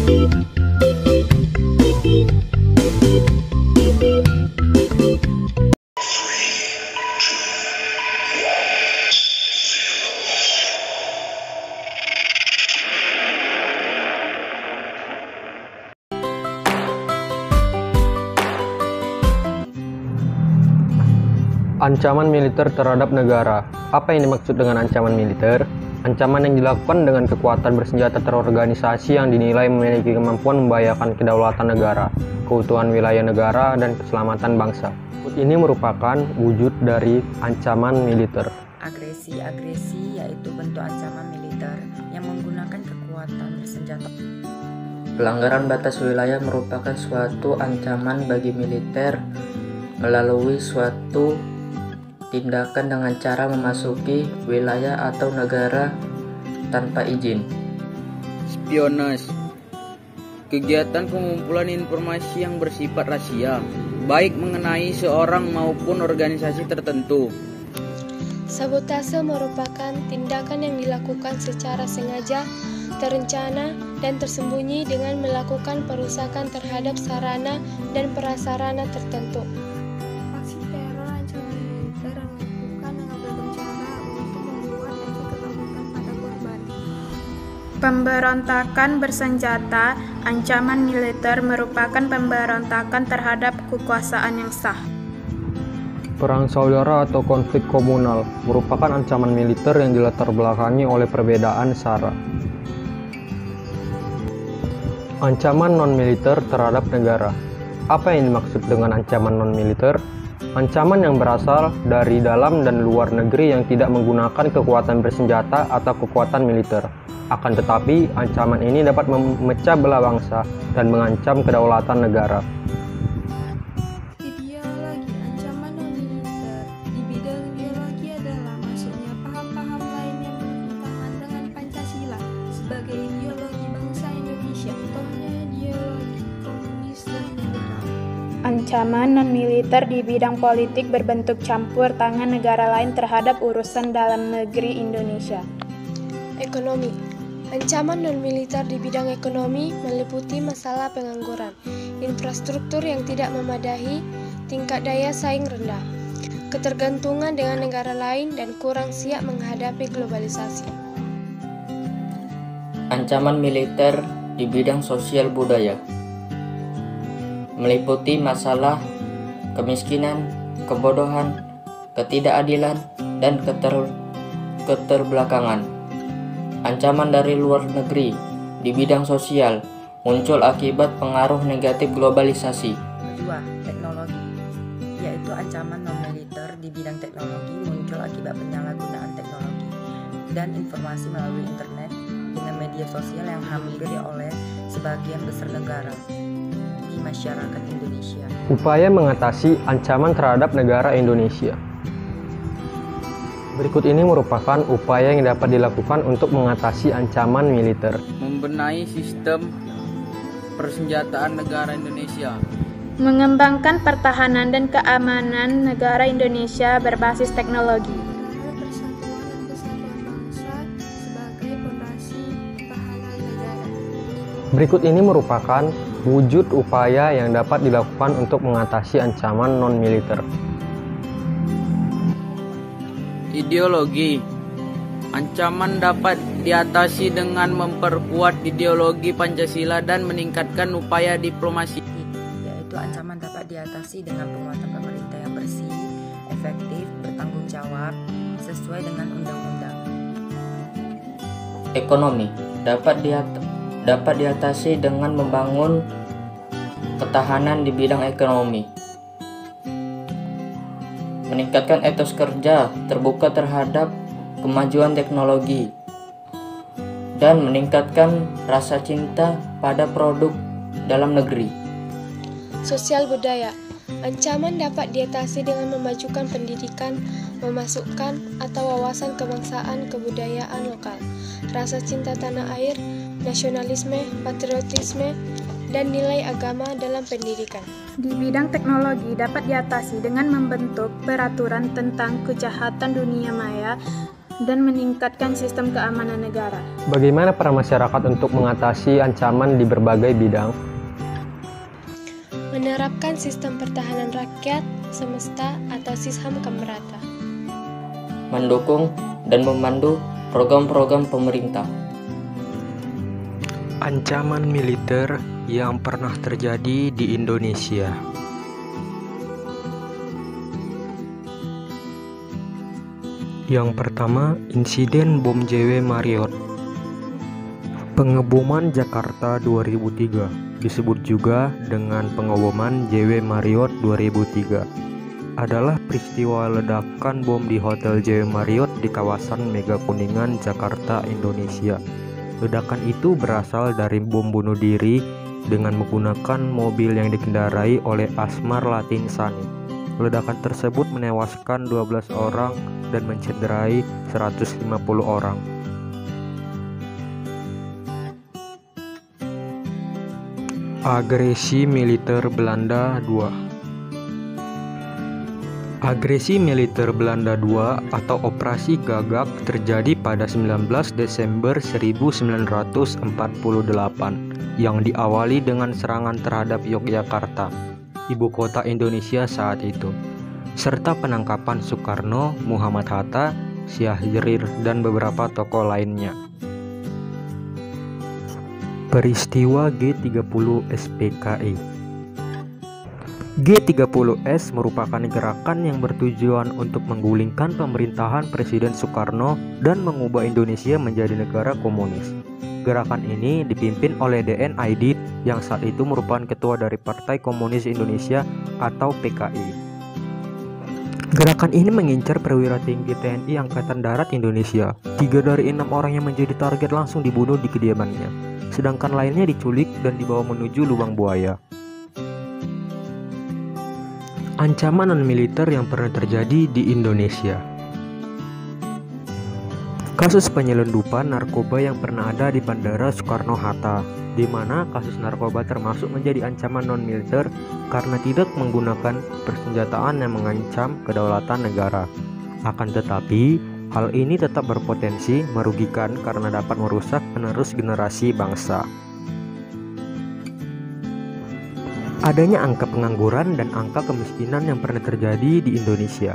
Ancaman militer terhadap negara. Apa yang dimaksud dengan ancaman militer? Ancaman yang dilakukan dengan kekuatan bersenjata terorganisasi yang dinilai memiliki kemampuan membahayakan kedaulatan negara, keutuhan wilayah negara, dan keselamatan bangsa. Ini merupakan wujud dari ancaman militer. Agresi yaitu bentuk ancaman militer yang menggunakan kekuatan bersenjata. Pelanggaran batas wilayah merupakan suatu ancaman bagi militer melalui suatu tindakan dengan cara memasuki wilayah atau negara tanpa izin. Spionase, kegiatan pengumpulan informasi yang bersifat rahasia, baik mengenai seorang maupun organisasi tertentu. Sabotase merupakan tindakan yang dilakukan secara sengaja, terencana, dan tersembunyi dengan melakukan perusakan terhadap sarana dan prasarana tertentu. Pemberontakan bersenjata, ancaman militer merupakan pemberontakan terhadap kekuasaan yang sah. Perang saudara atau konflik komunal merupakan ancaman militer yang dilatar belakangi oleh perbedaan sara. Ancaman non-militer terhadap negara. Apa yang dimaksud dengan ancaman non-militer? Ancaman yang berasal dari dalam dan luar negeri yang tidak menggunakan kekuatan bersenjata atau kekuatan militer. Akan tetapi, ancaman ini dapat memecah belah bangsa dan mengancam kedaulatan negara. Ideologi ancaman non-militer di bidang ideologi adalah masuknya paham-paham lain yang bertentangan dengan Pancasila sebagai ideologi bangsa Indonesia, contohnya ideologi komunis dan liberal. Ancaman non-militer di bidang politik berbentuk campur tangan negara lain terhadap urusan dalam negeri Indonesia. Ekonomi. Ancaman non-militer di bidang ekonomi meliputi masalah pengangguran, infrastruktur yang tidak memadai, tingkat daya saing rendah, ketergantungan dengan negara lain, dan kurang siap menghadapi globalisasi. Ancaman militer di bidang sosial budaya meliputi masalah kemiskinan, kebodohan, ketidakadilan, dan keterbelakangan. Ancaman dari luar negeri di bidang sosial muncul akibat pengaruh negatif globalisasi. Kedua, teknologi, yaitu ancaman non-militer di bidang teknologi muncul akibat penyalahgunaan teknologi dan informasi melalui internet dengan media sosial yang hampir oleh sebagian besar negara di masyarakat Indonesia. Upaya mengatasi ancaman terhadap negara Indonesia. Berikut ini merupakan upaya yang dapat dilakukan untuk mengatasi ancaman militer. Membenahi sistem persenjataan negara Indonesia. Mengembangkan pertahanan dan keamanan negara Indonesia berbasis teknologi. Persatuan dan kesatuan bangsa sebagai fondasi pertahanan negara. Berikut ini merupakan wujud upaya yang dapat dilakukan untuk mengatasi ancaman non-militer. Ideologi. Ancaman dapat diatasi dengan memperkuat ideologi Pancasila dan meningkatkan upaya diplomasi. Yaitu ancaman dapat diatasi dengan penguatan pemerintah yang bersih, efektif, bertanggung jawab, sesuai dengan undang-undang. Ekonomi dapat diatasi dengan membangun ketahanan di bidang ekonomi. Meningkatkan etos kerja terbuka terhadap kemajuan teknologi dan meningkatkan rasa cinta pada produk dalam negeri. Sosial budaya. Ancaman dapat diatasi dengan memajukan pendidikan, memasukkan atau wawasan kebangsaan kebudayaan lokal, rasa cinta tanah air, nasionalisme, patriotisme, dan nilai agama dalam pendidikan. Di bidang teknologi dapat diatasi dengan membentuk peraturan tentang kejahatan dunia maya dan meningkatkan sistem keamanan negara. Bagaimana peran masyarakat untuk mengatasi ancaman di berbagai bidang? Menerapkan sistem pertahanan rakyat, semesta, atau SISHAM ke merata. Mendukung dan memandu program-program pemerintah. Ancaman militer yang pernah terjadi di Indonesia. Yang pertama, insiden bom JW Marriott. Pengeboman Jakarta 2003 disebut juga dengan pengeboman JW Marriott 2003 adalah peristiwa ledakan bom di Hotel JW Marriott di kawasan Mega Kuningan, Jakarta, Indonesia. Ledakan itu berasal dari bom bunuh diri dengan menggunakan mobil yang dikendarai oleh Asmar Latinsani. Ledakan tersebut menewaskan 12 orang dan mencederai 150 orang. Agresi militer Belanda II. Agresi militer Belanda II atau Operasi Gagak terjadi pada 19 Desember 1948 yang diawali dengan serangan terhadap Yogyakarta, ibu kota Indonesia saat itu, serta penangkapan Soekarno, Muhammad Hatta, Syahrir, dan beberapa tokoh lainnya. Peristiwa G30 SPKI. G30S merupakan gerakan yang bertujuan untuk menggulingkan pemerintahan Presiden Soekarno dan mengubah Indonesia menjadi negara komunis. Gerakan ini dipimpin oleh DN Aidit yang saat itu merupakan ketua dari Partai Komunis Indonesia atau PKI. Gerakan ini mengincar perwira tinggi TNI Angkatan Darat Indonesia. 3 dari 6 orang yang menjadi target langsung dibunuh di kediamannya, sedangkan lainnya diculik dan dibawa menuju lubang buaya. Ancaman non-militer yang pernah terjadi di Indonesia. Kasus penyelundupan narkoba yang pernah ada di Bandara Soekarno-Hatta, di mana kasus narkoba termasuk menjadi ancaman non-militer karena tidak menggunakan persenjataan yang mengancam kedaulatan negara. Akan tetapi, hal ini tetap berpotensi merugikan karena dapat merusak penerus generasi bangsa. Adanya angka pengangguran dan angka kemiskinan yang pernah terjadi di Indonesia.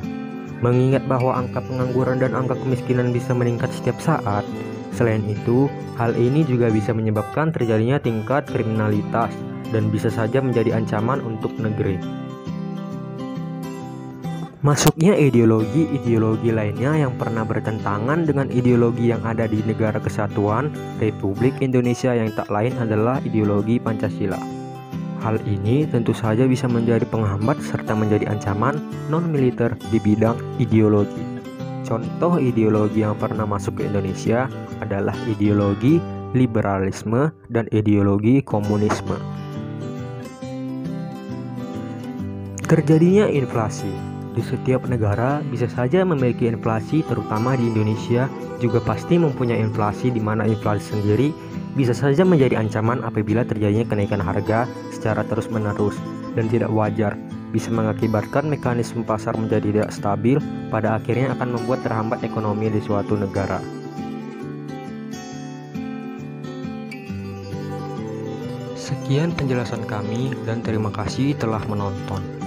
Mengingat bahwa angka pengangguran dan angka kemiskinan bisa meningkat setiap saat, selain itu, hal ini juga bisa menyebabkan terjadinya tingkat kriminalitas dan bisa saja menjadi ancaman untuk negeri. Masuknya ideologi-ideologi lainnya yang pernah bertentangan dengan ideologi yang ada di Negara Kesatuan Republik Indonesia yang tak lain adalah ideologi Pancasila. Hal ini tentu saja bisa menjadi penghambat serta menjadi ancaman non-militer di bidang ideologi. Contoh ideologi yang pernah masuk ke Indonesia adalah ideologi liberalisme dan ideologi komunisme. Terjadinya inflasi. Di setiap negara bisa saja memiliki inflasi, terutama di Indonesia juga pasti mempunyai inflasi, di mana inflasi sendiri bisa saja menjadi ancaman apabila terjadinya kenaikan harga secara terus-menerus dan tidak wajar, bisa mengakibatkan mekanisme pasar menjadi tidak stabil, pada akhirnya akan membuat terhambat ekonomi di suatu negara. Sekian penjelasan kami dan terima kasih telah menonton.